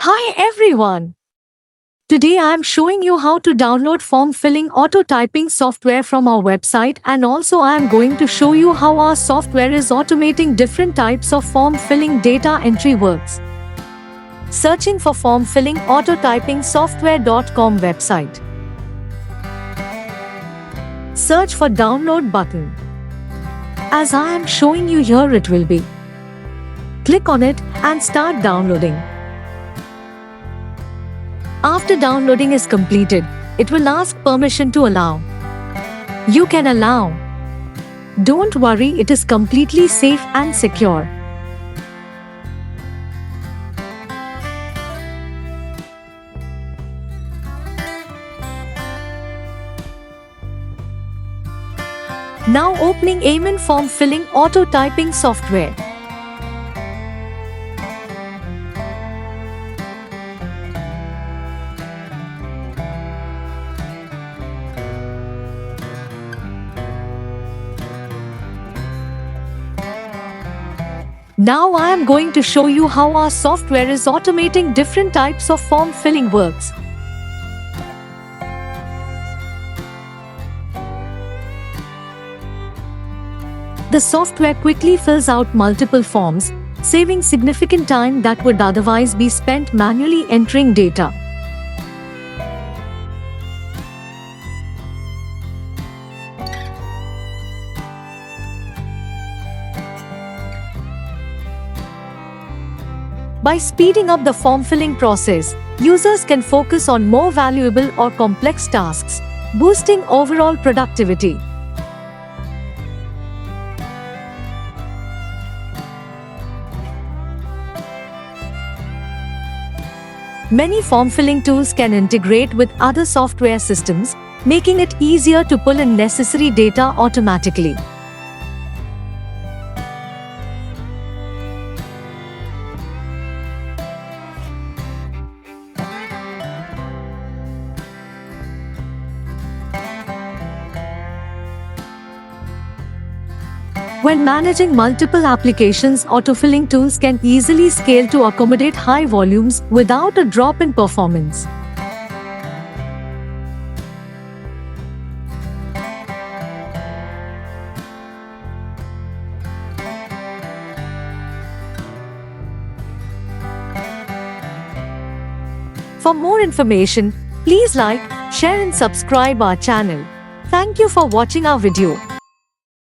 Hi everyone! Today I am showing you how to download form filling auto typing software from our website, and also I am going to show you how our software is automating different types of form filling data entry works. Searching for form filling auto typing software.com website. Search for download button. As I am showing you here, it will be. Click on it and start downloading. After downloading is completed, it will ask permission to allow. You can allow. Don't worry, it is completely safe and secure. Now opening Amen form filling auto typing software. Now I am going to show you how our software is automating different types of form filling works. The software quickly fills out multiple forms, saving significant time that would otherwise be spent manually entering data. By speeding up the form filling process, users can focus on more valuable or complex tasks, boosting overall productivity. Many form filling tools can integrate with other software systems, making it easier to pull in necessary data automatically. When managing multiple applications, autofilling tools can easily scale to accommodate high volumes without a drop in performance. For more information, please like, share and subscribe our channel. Thank you for watching our video.